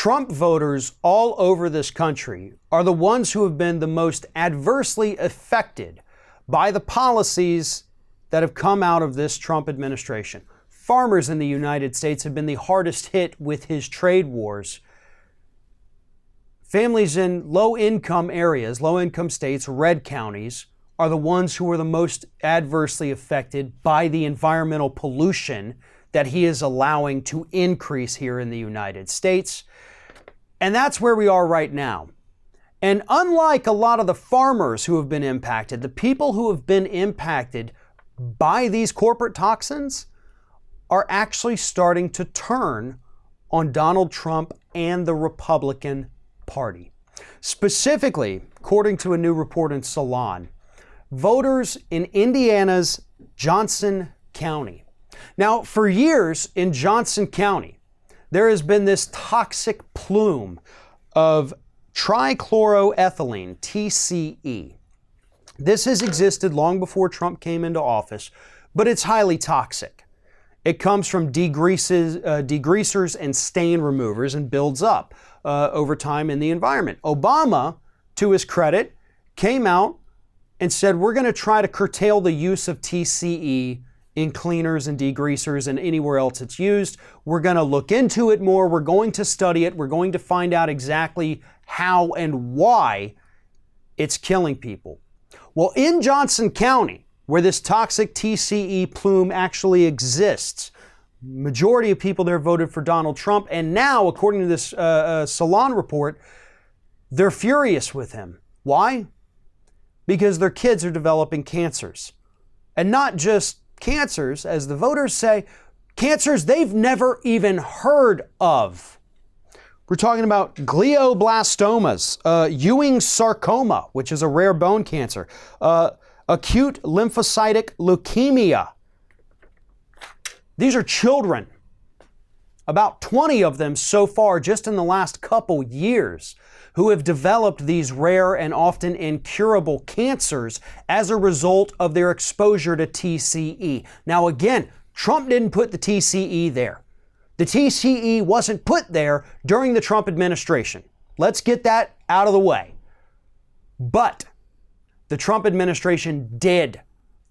Trump voters all over this country are the ones who have been the most adversely affected by the policies that have come out of this Trump administration. Farmers in the United States have been the hardest hit with his trade wars. Families in low-income areas, low-income states, red counties, are the ones who are the most adversely affected by the environmental pollution that he is allowing to increase here in the United States. And that's where we are right now. And unlike a lot of the farmers who have been impacted, the people who have been impacted by these corporate toxins are actually starting to turn on Donald Trump and the Republican Party. Specifically, according to a new report in Salon, voters in Indiana's Johnson County. Now, for years in Johnson County, there has been this toxic plume of trichloroethylene, TCE. This has existed long before Trump came into office, but it's highly toxic. It comes from degreasers and stain removers and builds up over time in the environment. Obama, to his credit, came out and said, we're going to try to curtail the use of TCE in cleaners and degreasers and anywhere else it's used. We're going to look into it more. We're going to study it. We're going to find out exactly how and why it's killing people. Well, in Johnson County, where this toxic TCE plume actually exists, majority of people there voted for Donald Trump. And now, according to this Salon report, they're furious with him. Why? Because their kids are developing cancers. And not just cancers, as the voters say, cancers they've never even heard of. We're talking about glioblastomas, Ewing sarcoma, which is a rare bone cancer, acute lymphocytic leukemia. These are children. About 20 of them so far just in the last couple years who have developed these rare and often incurable cancers as a result of their exposure to TCE. Now again, Trump didn't put the TCE there. The TCE wasn't put there during the Trump administration. Let's get that out of the way. But the Trump administration did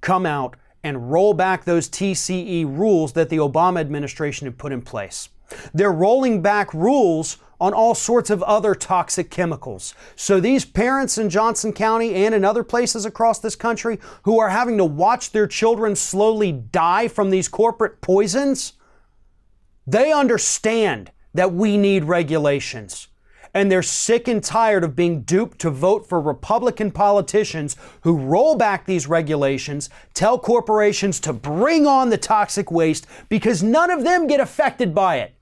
come out and roll back those TCE rules that the Obama administration had put in place. They're rolling back rules on all sorts of other toxic chemicals. So these parents in Johnson County and in other places across this country who are having to watch their children slowly die from these corporate poisons, they understand that we need regulations. And they're sick and tired of being duped to vote for Republican politicians who roll back these regulations, tell corporations to bring on the toxic waste because none of them get affected by it.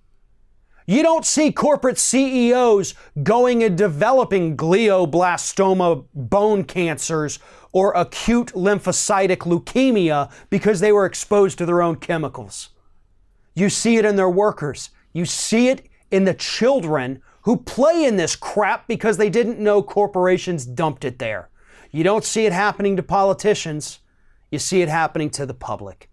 You don't see corporate CEOs going and developing glioblastoma bone cancers or acute lymphocytic leukemia because they were exposed to their own chemicals. You see it in their workers. You see it in the children who play in this crap because they didn't know corporations dumped it there. You don't see it happening to politicians. You see it happening to the public.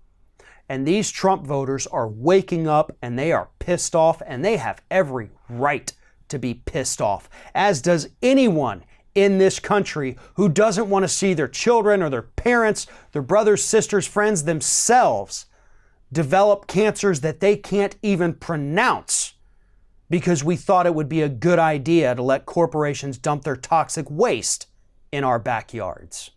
And these Trump voters are waking up and they are pissed off, and they have every right to be pissed off, as does anyone in this country who doesn't want to see their children or their parents, their brothers, sisters, friends, themselves develop cancers that they can't even pronounce because we thought it would be a good idea to let corporations dump their toxic waste in our backyards.